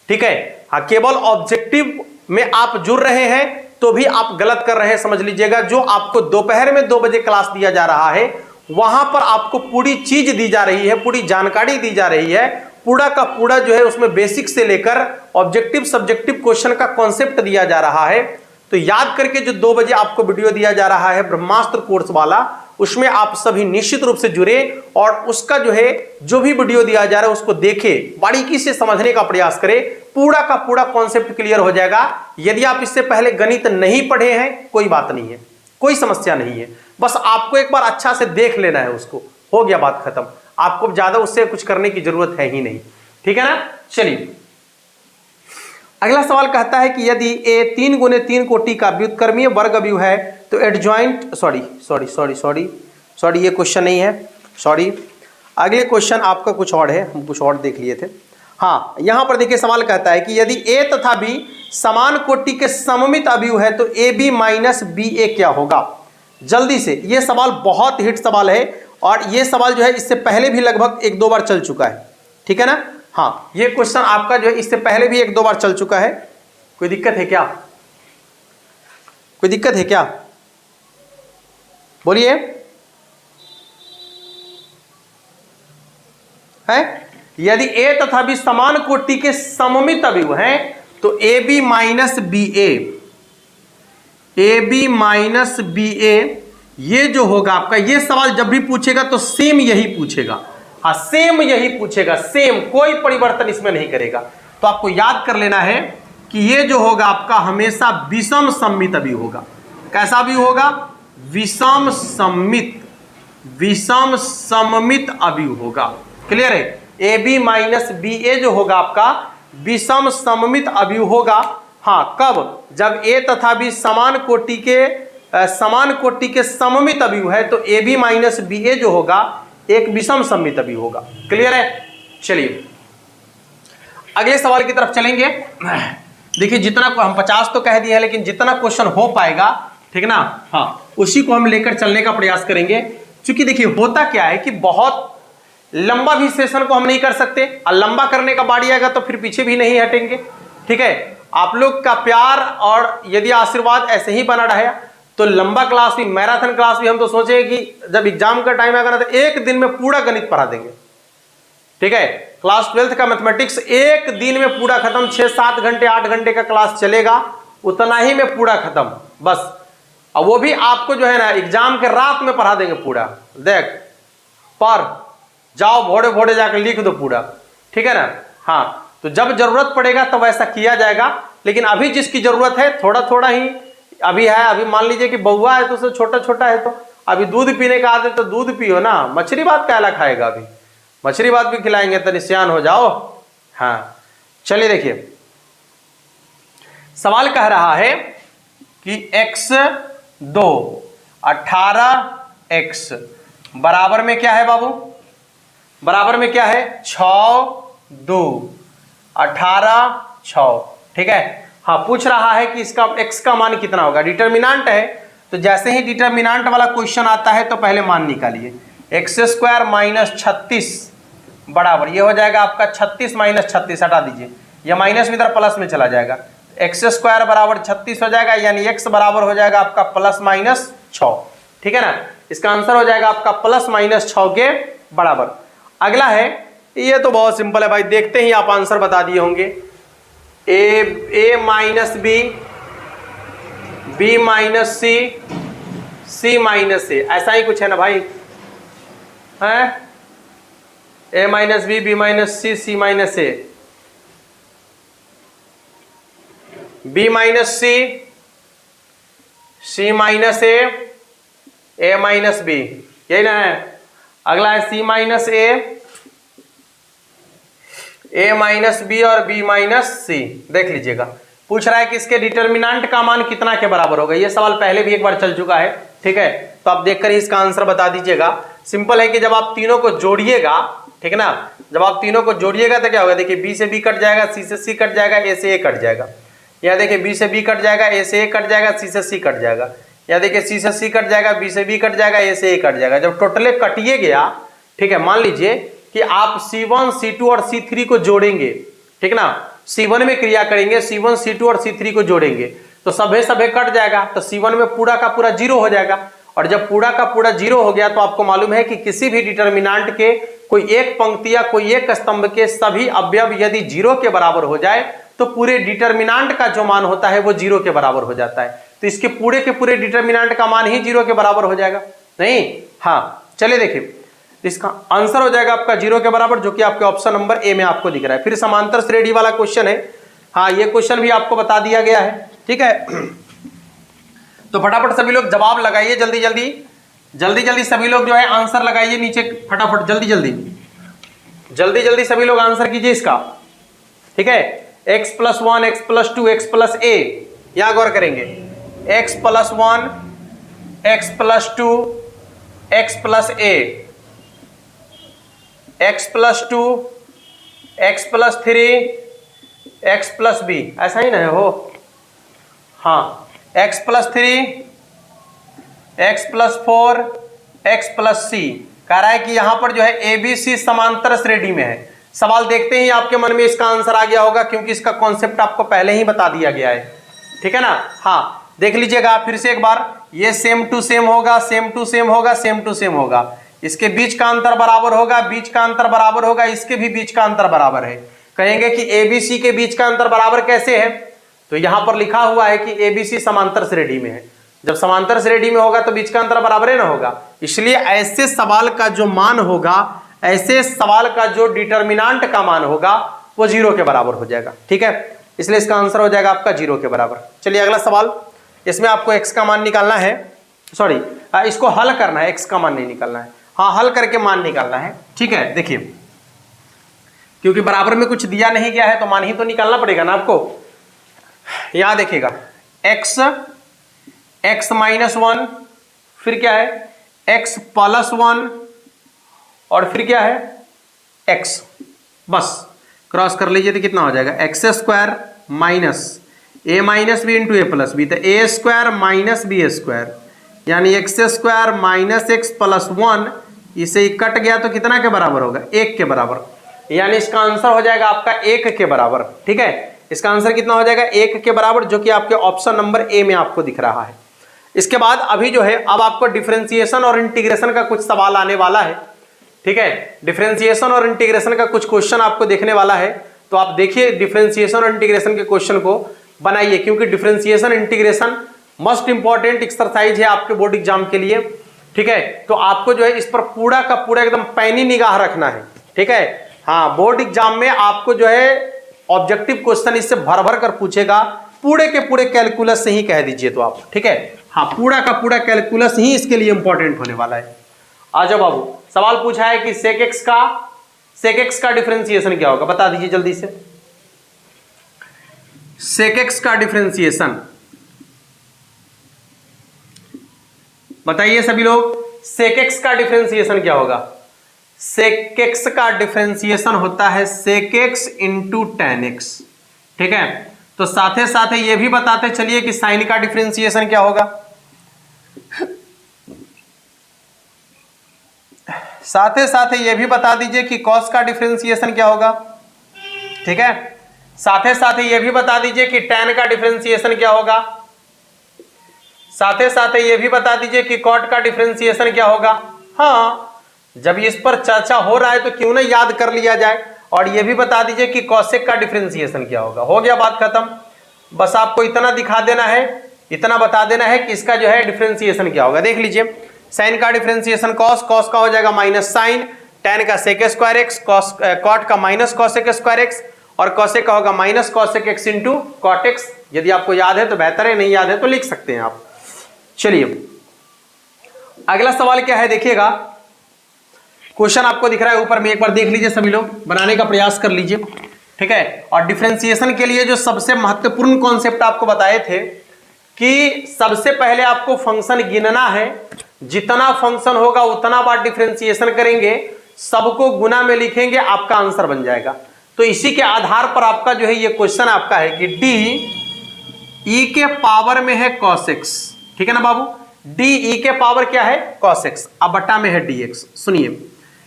[SPEAKER 1] ठीक है, हाँ, केवल ऑब्जेक्टिव में आप जुड़ रहे हैं तो भी आप गलत कर रहे हैं, समझ लीजिएगा। जो आपको दोपहर में 2 बजे क्लास दिया जा रहा है, वहां पर आपको पूरी चीज दी जा रही है, पूरी जानकारी दी जा रही है, पूरा का पूरा जो है उसमें बेसिक से लेकर ऑब्जेक्टिव सब्जेक्टिव क्वेश्चन का कॉन्सेप्ट दिया जा रहा है। तो याद करके जो 2 बजे आपको वीडियो दिया जा रहा है ब्रह्मास्त्र कोर्स वाला, उसमें आप सभी निश्चित रूप से जुड़े और उसका जो है जो भी वीडियो दिया जा रहा है उसको देखें, बारीकी से समझने का प्रयास करें, पूरा का पूरा कॉन्सेप्ट क्लियर हो जाएगा। यदि आप इससे पहले गणित नहीं पढ़े हैं, कोई बात नहीं है, कोई समस्या नहीं है, बस आपको एक बार अच्छा से देख लेना है उसको, हो गया बात खत्म। आपको ज्यादा उससे कुछ करने की जरूरत है ही नहीं। ठीक है ना। चलिए अगला सवाल कहता है कि यदि a 3 गुने 3 कोटि का व्युत्क्रमीय वर्ग अवयव है तो एडजॉइंट सॉरी ये क्वेश्चन नहीं है, सॉरी, अगले क्वेश्चन आपका कुछ और है, हम कुछ और देख लिए थे। हाँ, यहां पर देखिए सवाल कहता है कि यदि a तथा b समान कोटि के सममित अवयव है तो ab माइनस ba क्या होगा। जल्दी से, यह सवाल बहुत हिट सवाल है और यह सवाल जो है इससे पहले भी लगभग 1-2 बार चल चुका है। ठीक है ना। हाँ, ये क्वेश्चन आपका जो है इससे पहले भी 1-2 बार चल चुका है। कोई दिक्कत है क्या, कोई दिक्कत है क्या, बोलिए। है, यदि a तथा b समान कोटि के सममित अवयव हैं तो ab माइनस ba ये जो होगा आपका, ये सवाल जब भी पूछेगा तो सेम यही पूछेगा। हाँ, सेम यही पूछेगा, सेम, कोई परिवर्तन इसमें नहीं करेगा। तो आपको याद कर लेना है कि ये जो होगा आपका हमेशा विषम सममित अवयव होगा। कैसा भी होगा, विषम सममित अवयव होगा। क्लियर है, ab माइनस ba जो होगा आपका विषम सममित अवयव होगा। हाँ, कब, जब a तथा b समान कोटि के सममित अवयव है तो ab माइनस ba जो होगा एक विषम सममित अवयव होगा। क्लियर है। चलिए अगले सवाल की तरफ चलेंगे। देखिए जितना हम 50 तो कह दिए हैं, लेकिन जितना क्वेश्चन हो पाएगा, ठीक ना, हाँ, उसी को हम लेकर चलने का प्रयास करेंगे। क्योंकि देखिए होता क्या है कि बहुत लंबा भी सेशन को हम नहीं कर सकते, और लंबा करने का बारी आएगा तो फिर पीछे भी नहीं हटेंगे। ठीक है, आप लोग का प्यार और यदि आशीर्वाद ऐसे ही बना रहे तो लंबा क्लास भी, मैराथन क्लास भी, हम तो सोचे कि जब एग्जाम का टाइम आएगा ना तो 1 दिन में पूरा गणित पढ़ा देंगे। ठीक है, क्लास 12th का मैथमेटिक्स 1 दिन में पूरा खत्म, 6-7 घंटे 8 घंटे का क्लास चलेगा, उतना ही में पूरा खत्म बस। और वो भी आपको जो है ना एग्जाम के रात में पढ़ा देंगे पूरा। देख, पर जाओ भोड़े भोड़े जाकर लिख दो पूरा। ठीक है ना। हाँ, तो जब जरूरत पड़ेगा तब ऐसा किया जाएगा, लेकिन अभी जिसकी जरूरत है थोड़ा थोड़ा ही अभी है। अभी मान लीजिए कि बउआ है तो उसे छोटा छोटा है, तो अभी दूध पीने का आदत तो दूध पियो ना, मछली भात कहला खाएगा, अभी मछली भात भी खिलाएंगे तो निशान हो जाओ। हाँ, चलिए देखिए सवाल कह रहा है कि x2 18x बराबर में क्या है बाबू, बराबर में क्या है 6 2 18 6। ठीक है। हाँ, पूछ रहा है कि इसका x का मान कितना होगा, डिटर्मिनेंट है। तो जैसे ही डिटर्मिनेंट वाला क्वेश्चन आता है तो पहले मान निकालिए। x² माइनस 36 बराबर ये हो जाएगा आपका 36 माइनस 36 हटा दीजिए, यह माइनस इधर प्लस में चला जाएगा, x² बराबर 36 हो जाएगा, यानी x बराबर हो जाएगा आपका प्लस माइनस 6। ठीक है ना, इसका आंसर हो जाएगा आपका प्लस माइनस 6 के बराबर। अगला है, ये तो बहुत सिंपल है भाई, देखते ही आप आंसर बता दिए होंगे। a minus b minus c minus a, ऐसा ही कुछ है ना भाई, है a minus b minus c minus a, b minus c minus a minus b, यही ना है। अगला है c minus a minus b और b माइनस c। देख लीजिएगा पूछ रहा है कि इसके डिटर्मिनेंट का मान कितना के बराबर होगा। ये सवाल पहले भी एक बार चल चुका है, ठीक है, तो आप देखकर ही इसका आंसर बता दीजिएगा। सिंपल है कि जब आप तीनों को जोड़िएगा, ठीक है ना, जब आप तीनों को जोड़िएगा तो क्या होगा, देखिए बी से बी कट जाएगा, सी से सी कट जाएगा, ए से ए कट जाएगा। या देखिए बी से बी कट जाएगा, ए से ए कट जाएगा, सी से सी कट जाएगा। या देखिए सी से सी कट जाएगा, बी से बी कट जाएगा, ए से ए कट जाएगा। जब टोटले कटिए गया, ठीक है, मान लीजिए कि आप C1 C2 और C3 को जोड़ेंगे, ठीक ना, C1 में क्रिया करेंगे, C1 C2 और C3 को जोड़ेंगे तो सभे सभे कट जाएगा, तो C1 में पूरा का पूरा जीरो हो जाएगा। और जब पूरा का पूरा जीरो हो गया तो आपको मालूम है कि किसी भी डिटर्मिनेंट के कोई एक पंक्ति या कोई एक स्तंभ के सभी अवयव यदि जीरो के बराबर हो जाए तो पूरे डिटर्मिनेंट का जो मान होता है वो जीरो के बराबर हो जाता है। तो इसके पूरे के पूरे डिटर्मिनेंट का मान ही जीरो के बराबर हो जाएगा, नहीं? हाँ, चलिए देखिए, इसका आंसर हो जाएगा आपका जीरो के बराबर, जो कि आपके ऑप्शन नंबर ए में आपको दिख रहा है। फिर समांतर श्रेणी वाला क्वेश्चन है, हाँ, ये क्वेश्चन भी आपको बता दिया गया है, ठीक है। तो फटाफट सभी लोग जवाब लगाइए, जल्दी जल्दी जल्दी जल्दी सभी लोग जो है आंसर लगाइए नीचे, फटाफट जल्दी जल्दी जल्दी जल्दी सभी लोग आंसर कीजिए इसका, ठीक है। x+1 x+2 x+a, यहां गौर करेंगे, x+1 x+2 x+a, x+2 x+3 x+b, ऐसा ही ना है हो, हाँ, x+3 x+4 x+c। कह रहा है कि यहां पर जो है ABC समांतर श्रेणी में है। सवाल देखते ही आपके मन में इसका आंसर आ गया होगा, क्योंकि इसका कॉन्सेप्ट आपको पहले ही बता दिया गया है, ठीक है ना। हाँ, देख लीजिएगा फिर से एक बार, ये सेम टू सेम होगा, सेम टू सेम होगा, सेम टू सेम होगा, इसके बीच का अंतर बराबर होगा, बीच का अंतर बराबर होगा, इसके भी बीच का अंतर बराबर है। कहेंगे कि ABC के बीच का अंतर बराबर कैसे है, तो यहां पर लिखा हुआ है कि ABC समांतर श्रेणी में है। जब समांतर श्रेणी में होगा तो बीच का अंतर बराबर है ना होगा, इसलिए ऐसे सवाल का जो मान होगा, ऐसे सवाल का जो डिटर्मिनेंट का मान होगा वो जीरो के बराबर हो जाएगा, ठीक है। इसलिए इसका आंसर हो जाएगा आपका जीरो के बराबर। चलिए अगला सवाल, इसमें आपको x का मान निकालना है, सॉरी इसको हल करना है, x का मान नहीं निकालना है, हाँ, हल करके मान निकालना है, ठीक है। देखिए, क्योंकि बराबर में कुछ दिया नहीं गया है तो मान ही तो निकालना पड़ेगा ना आपको। यहां देखिएगा, x -1, फिर क्या है x+1 और फिर क्या है x, बस क्रॉस कर लीजिए तो कितना हो जाएगा, x² minus a minus B into a+b, तो a² - b², यानी x² माइनस x+1, इसे ही कट गया तो कितना के बराबर होगा, 1 के बराबर, यानी इसका आंसर हो जाएगा आपका 1 के बराबर, ठीक है। इसका आंसर कितना हो जाएगा, 1 के बराबर, जो कि आपके ऑप्शन नंबर ए में आपको दिख रहा है। इसके बाद अभी जो है, अब आपको डिफरेंशिएशन और इंटीग्रेशन का कुछ सवाल आने वाला है, ठीक है। डिफरेंशिएशन और इंटीग्रेशन का कुछ क्वेश्चन आपको देखने वाला है, तो आप देखिए डिफरेंशिएशन और इंटीग्रेशन के क्वेश्चन को बनाइए, क्योंकि differentiation integration most important exercise है आपके बोर्ड एग्जाम के लिए, ठीक है। तो आपको जो है इस पर पूरा का पूरा एकदम पैनी निगाह रखना है, ठीक है। हाँ, बोर्ड एग्जाम में आपको जो है ऑब्जेक्टिव क्वेश्चन इससे भर भर कर पूछेगा, पूरे के पूरे कैलकुलस से ही कह दीजिए तो आप, ठीक है। हाँ, पूरा का पूरा कैलकुलस ही इसके लिए इंपॉर्टेंट होने वाला है। आ जाओ बाबू, सवाल पूछा है कि sec x का डिफरेंशिएशन क्या होगा, बता दीजिए जल्दी से। sec x का डिफरेंशिएशन बताइए सभी लोग, sec x का डिफरेंशिएशन क्या होगा। sec x का डिफरेंशिएशन होता है sec x into tan x, ठीक है। तो साथे साथे ये भी बताते चलिए कि साइन का डिफरेंशिएशन क्या होगा, साथे साथे ये भी बता दीजिए कि cos का डिफरेंशिएशन क्या होगा, ठीक है। साथे साथे ये भी बता दीजिए कि tan का डिफरेंशिएशन क्या होगा, साथे साथे ये भी बता दीजिए कि cot का डिफरेंशिएशन क्या होगा। हाँ, जब इस पर चर्चा हो रहा है तो क्यों ना याद कर लिया जाए। और ये भी बता दीजिए कि cosec का डिफरेंशिएशन क्या होगा। हो गया बात खत्म। बस आपको इतना दिखा देना है, इतना बता देना है कि इसका जो है डिफरेंशिएशन क्या होगा। देख लीजिए, साइन का डिफरेंशिएशन cos का हो जाएगा माइनस साइन, tan का sec² x, cot का माइनस cosec² x, और cosec का होगा minus cosec x into cot x। यदि आपको याद है तो बेहतर है, नहीं याद है तो लिख सकते हैं आप। चलिए अगला सवाल क्या है, देखिएगा क्वेश्चन आपको दिख रहा है ऊपर में, एक बार देख लीजिए सभी लोग, बनाने का प्रयास कर लीजिए। ठीक है। और डिफरेंशिएशन के लिए जो सबसे महत्वपूर्ण कॉन्सेप्ट आपको बताए थे कि सबसे पहले आपको फंक्शन गिनना है, जितना फंक्शन होगा उतना बार डिफरेंशिएशन करेंगे, सबको गुना में लिखेंगे, आपका आंसर बन जाएगा। तो इसी के आधार पर आपका जो है ये क्वेश्चन आपका है कि डी ई के पावर में है cos x, ठीक है ना बाबू, डी ई के पावर क्या है cos x, अब बट्टा में है dx। सुनिए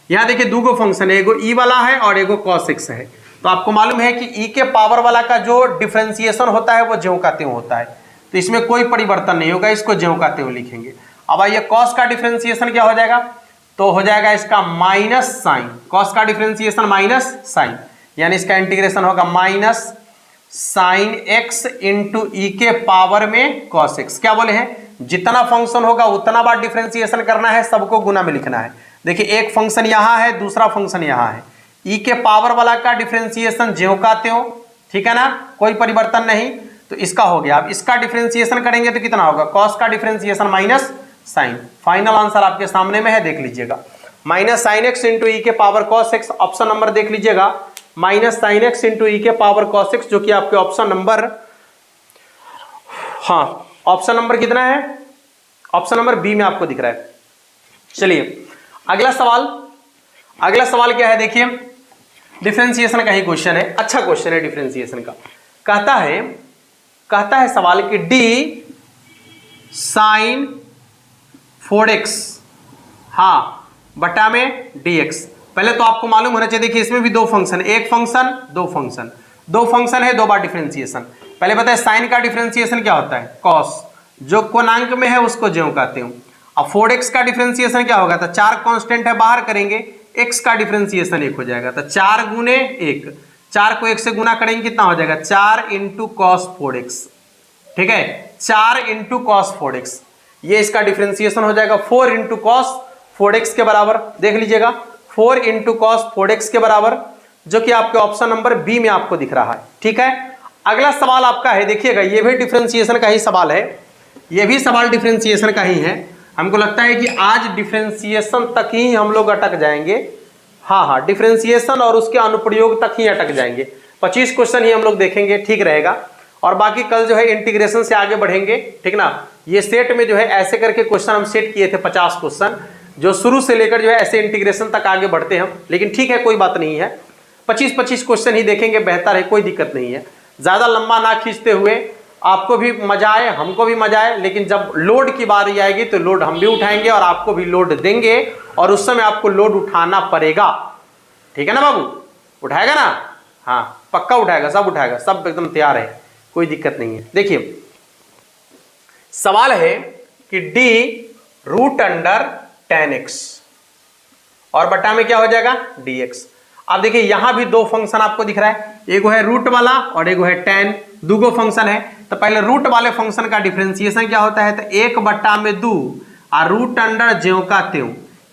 [SPEAKER 1] यहां देखिए दो गो फंक्शन है, एगो ई वाला है और एगो cos x है। तो आपको मालूम है कि ई के पावर वाला का जो डिफरेंशिएशन होता है वो ज्यों का त्यों होता है, तो इसमें कोई परिवर्तन नहीं होगा, इसको ज्यों का त्यों लिखेंगे। अब आइए cos का डिफरेंशिएशन क्या हो जाएगा, तो हो जाएगा इसका माइनस साइन, cos का डिफरेंशिएशन माइनस साइन, यानी इसका इंटीग्रेशन होगा minus sign x into e के पावर में cos x। क्या बोले हैं, जितना फंक्शन होगा उतना बार डिफरेंशिएशन करना है, सबको गुना में लिखना है। देखिए एक फंक्शन यहां है, दूसरा फंक्शन यहां है, ई के पावर वाला का डिफरेंशिएशन ज्यों का त्यों, ठीक है ना, कोई परिवर्तन नहीं। तो इसका हो गया। अब इसका डिफरेंशिएशन करेंगे तो कितना होगा, cos का differentiation minus sine. Final answer आपके सामने में है, देख लीजिएगा, minus sine x into e के power cos x। Option number देख लीजिएगा, minus sine x into e के पावर cos x, जो कि आपके ऑप्शन नंबर, हाँ ऑप्शन नंबर कितना है, ऑप्शन नंबर बी में आपको दिख रहा है। चलिए अगला सवाल, अगला सवाल क्या है, देखिए डिफरेंशिएशन का ही क्वेश्चन है, अच्छा क्वेश्चन है डिफरेंशिएशन का। कहता है सवाल कि डी साइन 4x, हाँ बटा में dx। पहले तो आपको मालूम होना चाहिए, देखिए इसमें भी दो फंक्शन, एक फंक्शन दो फंक्शन, दो फंक्शन है, दो बार डिफरेंशिएशन। पहले पता है साइन का डिफरेंशिएशन क्या होता है, cos, जो कोणांक में है उसको ज्यों कहते हूं। अब 4x का डिफरेंशिएशन क्या होगा, तो 4 कांस्टेंट है, बाहर करेंगे, x का डिफरेंशिएशन 1 हो जाएगा, तो 4 गुने 1, 4 को 1 से गुना करेंगे कितना हो जाएगा, 4 इंटू कॉस 4x, ठीक है, 4 इंटू कॉस 4x, ये इसका डिफरेंशिएशन हो जाएगा 4 इंटू कॉस 4x के बराबर। देख लीजिएगा 4 इंटू कॉस 4x के बराबर, जो कि आपके ऑप्शन नंबर बी में आपको दिख रहा है, ठीक है। अगला सवाल आपका है, देखिएगा ये भी डिफरेंशिएशन का ही सवाल है, ये भी सवाल डिफरेंशिएशन का ही है। हमको लगता है कि आज डिफरेंशिएशन तक ही हम लोग अटक जाएंगे, हाँ डिफरेंशिएशन और उसके अनुप्रयोग तक ही अटक जाएंगे। 25 क्वेश्चन ही हम लोग देखेंगे, ठीक रहेगा, और बाकी कल जो है इंटीग्रेशन से आगे बढ़ेंगे, ठीक ना। ये सेट में जो है ऐसे करके क्वेश्चन हम सेट किए थे 50 क्वेश्चन, जो शुरू से लेकर जो है ऐसे इंटीग्रेशन तक आगे बढ़ते हैं हम, लेकिन ठीक है कोई बात नहीं है, 25-25 क्वेश्चन ही देखेंगे, बेहतर है, कोई दिक्कत नहीं है। ज़्यादा लंबा ना खींचते हुए, आपको भी मजा आए, हमको भी मजा आए, लेकिन जब लोड की बारी आएगी तो लोड हम भी उठाएंगे और आपको भी लोड देंगे, और उस समय आपको लोड उठाना पड़ेगा, ठीक है ना बाबू, उठाएगा ना, हाँ पक्का उठाएगा, सब उठाएगा, सब एकदम तैयार है, कोई दिक्कत नहीं है। देखिए सवाल है कि d root under ten x और बटा में क्या हो जाएगा dx। अब देखिए यहां भी दो फंक्शन आपको दिख रहा है, एगो है रूट वाला और एगो है टेन, दो फंक्शन है। तो पहले रूट वाले फंक्शन का डिफरेंशिएशन क्या होता है, तो 1/2 और रूट अंडर ज्यों का त्यों,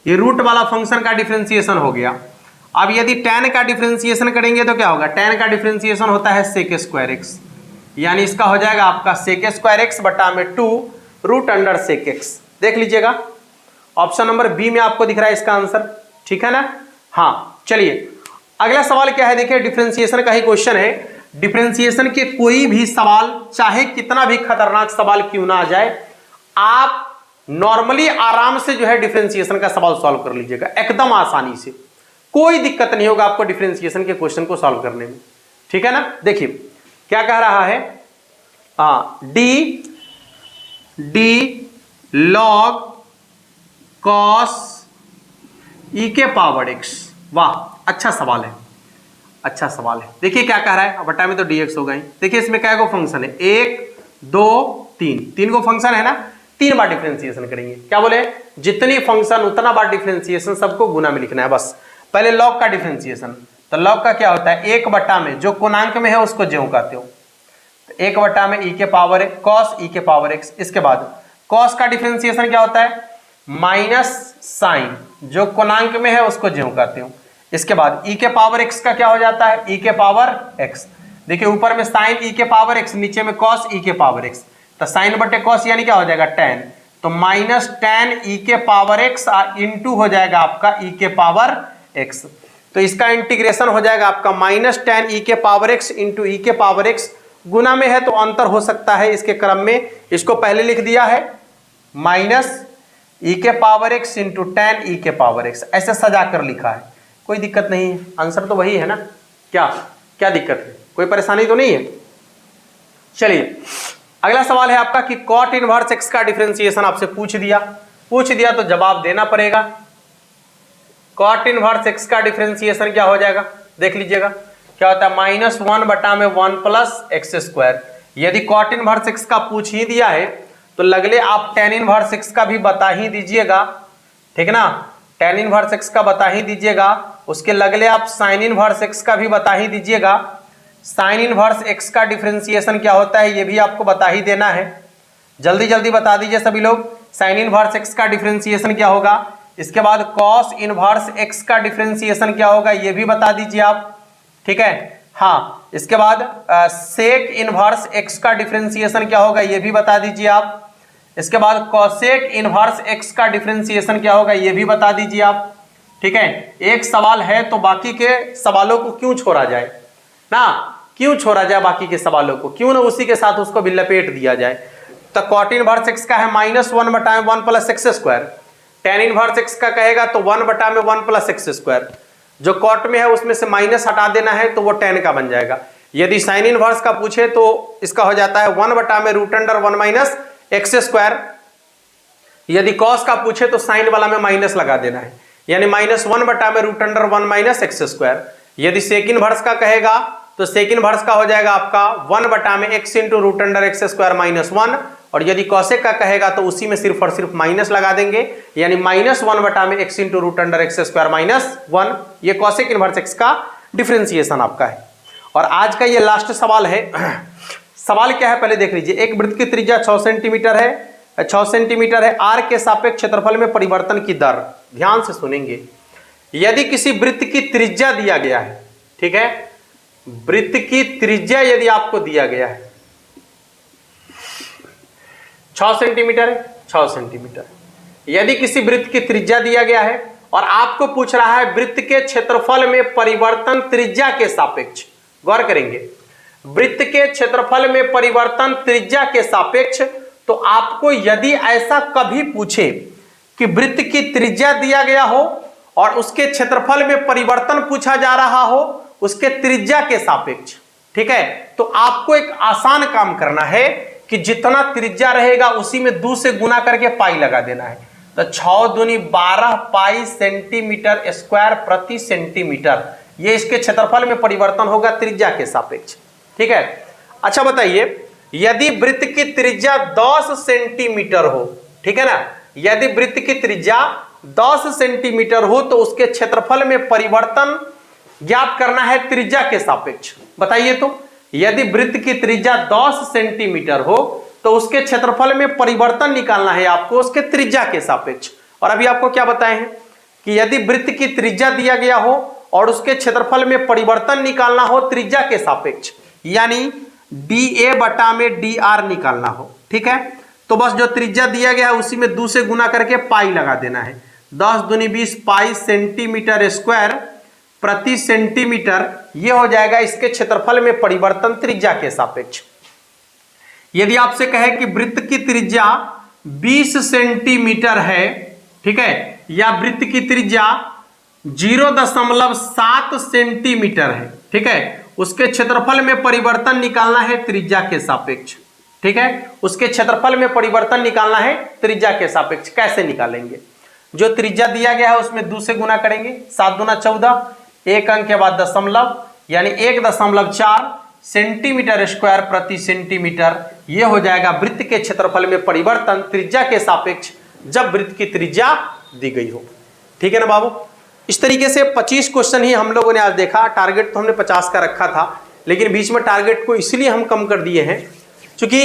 [SPEAKER 1] ये रूट वाला फंक्शन का डिफरेंशिएशन हो गया। अब यदि टेन का डिफरेंशिएशन करेंगे तो क्या होगा, टेन का डिफरेंशिएशन होता है सेक स्क्वायर एक्स, यानी इसका हो जाएगा आपका सेक स्क्वायर एक्स बटा में 2 रूट अंडर सेक एक्स। देख लीजिएगा ऑप्शन नंबर बी में आपको दिख रहा है इसका आंसर, ठीक है ना। हाँ चलिए अगला सवाल क्या है, देखिए डिफरेंशिएशन का ही क्वेश्चन है। डिफरेंशिएशन के कोई भी सवाल, चाहे कितना भी खतरनाक सवाल क्यों ना आ जाए, आप नॉर्मली आराम से जो है डिफरेंशिएशन का सवाल सॉल्व कर लीजिएगा, एकदम आसानी से, कोई दिक्कत नहीं होगा आपको डिफरेंशिएशन के क्वेश्चन को सॉल्व करने में, ठीक है ना। देखिए क्या कह रहा है, डी लॉग कॉस ई के पावर एक्स, वाह अच्छा सवाल है, अच्छा सवाल है। देखिए क्या कह रहा है, बटा में तो dx होगा ही। देखिए इसमें क्या गो फंक्शन है, 1 2 3, 3 गो फंक्शन है ना, 3 बार डिफरेंशिएशन करेंगे। क्या बोले, जितनी फंक्शन उतना बार डिफरेंशिएशन, सबको गुना में लिखना है बस। पहले लॉग का डिफरेंशिएशन, तो लॉग का क्या होता है, 1 में जो कोणांक में है उसको ज्यों कहते हो, तो 1 में ई के पावर कॉस ई के पावर एक्स। इसके बाद कॉस का डिफरेंशिएशन क्या होता है, माइनस साइन, जो कोणांक में है उसको ज्यों कहते हो। इसके बाद ई के पावर एक्स का क्या हो जाता है, ई के पावर एक्स। देखिए ऊपर में साइन ई के पावर एक्स, नीचे में कॉस ई के पावर एक्स, तो साइन बटे कॉस यानी क्या हो जाएगा टेन, तो माइनस टेन ई के पावर एक्स इंटू हो जाएगा आपका ई के पावर एक्स। तो इसका इंटीग्रेशन हो जाएगा आपका माइनस टेन ई के पावर एक्स इंटू ई के पावर एक्स, गुना में है तो अंतर हो सकता है इसके क्रम में, इसको पहले लिख दिया है माइनस ई के पावर एक्स इंटू टेन ई के पावर एक्स, ऐसे सजा कर लिखा है, कोई दिक्कत नहीं है, आंसर तो वही है ना, क्या क्या दिक्कत है, कोई परेशानी तो नहीं है। चलिए अगला सवाल है आपका कि कॉट इनवर्स एक्स का डिफरेंशिएशन आपसे पूछ दिया तो जवाब देना पड़ेगा। कॉट इनवर्स एक्स का डिफरेंशिएशन क्या हो जाएगा, देख लीजिएगा क्या होता है, माइनस वन बटा में वन प्लस एक्स स्क्वायर। यदि कॉट इनवर्स एक्स का पूछ ही दिया है तो लगले आप टेन इनवर्स एक्स का भी बता ही दीजिएगा, ठीक ना, टेन इनवर्स एक्स का बता ही दीजिएगा, उसके लगले आप साइन इनवर्स एक्स का भी बता ही दीजिएगा। साइन इनवर्स एक्स का डिफरेंशिएशन क्या होता है ये भी आपको बता ही देना है, जल्दी जल्दी बता दीजिए सभी लोग। साइन इनवर्स एक्स का डिफरेंशिएशन क्या होगा, इसके बाद कॉस इनवर्स एक्स का डिफरेंशिएशन क्या होगा ये भी बता दीजिए आप, ठीक है। हाँ, इसके बाद सेक इनवर्स एक्स का डिफरेंशिएशन क्या होगा ये भी बता दीजिए आप। इसके बाद कॉसेक इनवर्स एक्स का डिफरेंशिएशन क्या होगा ये भी बता दीजिए आप, ठीक है। एक सवाल है तो बाकी के सवालों को क्यों छोड़ा जाए ना, क्यों छोड़ा जाए बाकी के सवालों को, क्यों ना उसी के साथ उसको भी लपेट दिया जाए। तो कॉट इनवर्स एक्स का है माइनस वन बटा में one plus x square, tan inverse x का कहेगा तो वन बटा में वन प्लस एक्स स्क्वायर, जो कॉट में है उसमें से माइनस हटा देना है तो वो टेन का बन जाएगा। यदि साइन इनवर्स का पूछे तो इसका हो जाता है वन बटा में root under one minus x square, यदि कॉस का पूछे तो साइन वाला में माइनस लगा देना है, यानी माइनस वन बटा में root under one minus x square. यदि सेक इनवर्स का कहेगा तो सेक इनवर्स का हो जाएगा आपका वन बटा में x into root under x square minus one, और यदि कॉसेक का कहेगा तो उसी में सिर्फ और सिर्फ माइनस लगा देंगे, यानी माइनस वन बटा में x into root under x square minus one. ये कॉसेक इनवर्स एक्स का डिफरेंशिएशन आपका है। और आज का ये लास्ट सवाल है। सवाल क्या है पहले देख लीजिए, एक वृत्त की त्रिज्या 6 सेंटीमीटर है, 6 सेंटीमीटर है, आर के सापेक्ष क्षेत्रफल में परिवर्तन की दर, ध्यान से सुनेंगे। यदि किसी वृत्त की त्रिज्या दिया गया है, ठीक है, वृत्त की त्रिज्या यदि आपको दिया गया है 6 सेंटीमीटर है, 6 सेंटीमीटर, यदि किसी वृत्त की त्रिज्या दिया गया है और आपको पूछ रहा है वृत्त के क्षेत्रफल में परिवर्तन त्रिज्या के सापेक्ष, गौर करेंगे, वृत्त के क्षेत्रफल में परिवर्तन त्रिज्या के सापेक्ष, तो आपको यदि ऐसा कभी पूछे कि वृत्त की त्रिज्या दिया गया हो और उसके क्षेत्रफल में परिवर्तन पूछा जा रहा हो उसके त्रिज्या के सापेक्ष, ठीक है, तो आपको एक आसान काम करना है कि जितना त्रिज्या रहेगा उसी में 2 से गुना करके पाई लगा देना है। तो 6 दूनी 12 पाई सेंटीमीटर स्क्वायर प्रति सेंटीमीटर, ये इसके क्षेत्रफल में परिवर्तन होगा त्रिज्या के सापेक्ष, ठीक है। अच्छा बताइए, यदि वृत्त की त्रिज्या 10 सेंटीमीटर हो, ठीक है ना, यदि वृत्त की त्रिज्या 10 सेंटीमीटर हो तो उसके क्षेत्रफल में परिवर्तन ज्ञात करना है त्रिज्या के सापेक्ष। बताइए तो, यदि वृत्त की त्रिज्या 10 सेंटीमीटर हो तो उसके क्षेत्रफल में परिवर्तन निकालना है आपको उसके त्रिज्या के सापेक्ष। और अभी आपको क्या बताए हैं कि यदि वृत्त की त्रिज्या दिया गया हो और उसके क्षेत्रफल में परिवर्तन निकालना हो त्रिज्या के सापेक्ष, यानी dA बटा में dr निकालना हो, ठीक है, तो बस जो त्रिज्या दिया गया है उसी में 2 से गुना करके पाई लगा देना है। 10 दूनी 20 पाई सेंटीमीटर स्क्वायर प्रति सेंटीमीटर, ये हो जाएगा इसके क्षेत्रफल में परिवर्तन त्रिज्या के सापेक्ष। यदि आपसे कहे कि वृत्त की त्रिज्या 20 सेंटीमीटर है, ठीक है, या वृत्त की त्रिज्या 0.7 सेंटीमीटर है, ठीक है, उसके क्षेत्रफल में परिवर्तन निकालना है त्रिज्या के सापेक्ष, ठीक है, उसके क्षेत्रफल में परिवर्तन निकालना है त्रिज्या के सापेक्ष। कैसे निकालेंगे, जो त्रिज्या दिया गया है उसमें 2 से गुना करेंगे, 7 दूना 14, एक अंक के बाद दशमलव, यानी 1.4 सेंटीमीटर स्क्वायर प्रति सेंटीमीटर, ये हो जाएगा वृत्त के क्षेत्रफल में परिवर्तन त्रिज्या के सापेक्ष जब वृत्त की त्रिज्या दी गई हो, ठीक है ना बाबू। इस तरीके से 25 क्वेश्चन ही हम लोगों ने आज देखा। टारगेट तो हमने 50 का रखा था, लेकिन बीच में टारगेट को इसलिए हम कम कर दिए हैं क्योंकि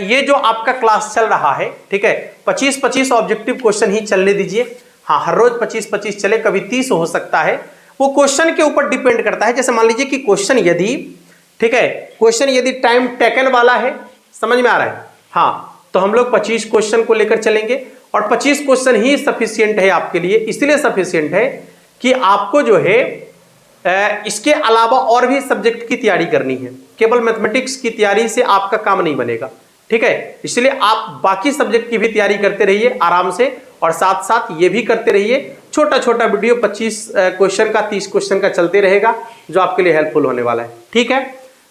[SPEAKER 1] ये जो आपका क्लास चल रहा है, ठीक है, 25-25 ऑब्जेक्टिव क्वेश्चन ही चलने दीजिए। हाँ, हर रोज 25-25 चले, कभी 30 हो सकता है, वो क्वेश्चन के ऊपर डिपेंड करता है। जैसे मान लीजिए कि क्वेश्चन यदि, ठीक है, क्वेश्चन यदि टाइम टेकन वाला है, समझ में आ रहा है, हाँ, तो हम लोग 25 क्वेश्चन को लेकर चलेंगे और 25 क्वेश्चन ही सफिशियंट है आपके लिए। इसलिए सफिशियंट है कि आपको जो है इसके अलावा और भी सब्जेक्ट की तैयारी करनी है, केवल मैथमेटिक्स की तैयारी से आपका काम नहीं बनेगा, ठीक है। इसलिए आप बाकी सब्जेक्ट की भी तैयारी करते रहिए आराम से, और साथ साथ ये भी करते रहिए। छोटा छोटा वीडियो 25 क्वेश्चन का 30 क्वेश्चन का चलते रहेगा, जो आपके लिए हेल्पफुल होने वाला है, ठीक है।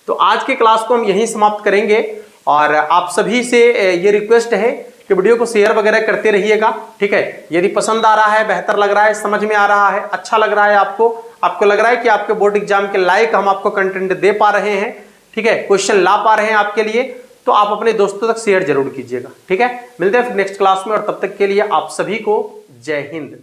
[SPEAKER 1] तो आज के क्लास को हम यहीं समाप्त करेंगे, और आप सभी से ये रिक्वेस्ट है कि वीडियो को शेयर वगैरह करते रहिएगा, ठीक है। यदि पसंद आ रहा है, बेहतर लग रहा है, समझ में आ रहा है, अच्छा लग रहा है आपको लग रहा है कि आपके बोर्ड एग्जाम के लायक हम आपको कंटेंट दे पा रहे हैं, ठीक है, क्वेश्चन ला पा रहे हैं आपके लिए, तो आप अपने दोस्तों तक शेयर जरूर कीजिएगा, ठीक है। मिलते हैं फिर नेक्स्ट क्लास में, और तब तक के लिए आप सभी को जय हिंद।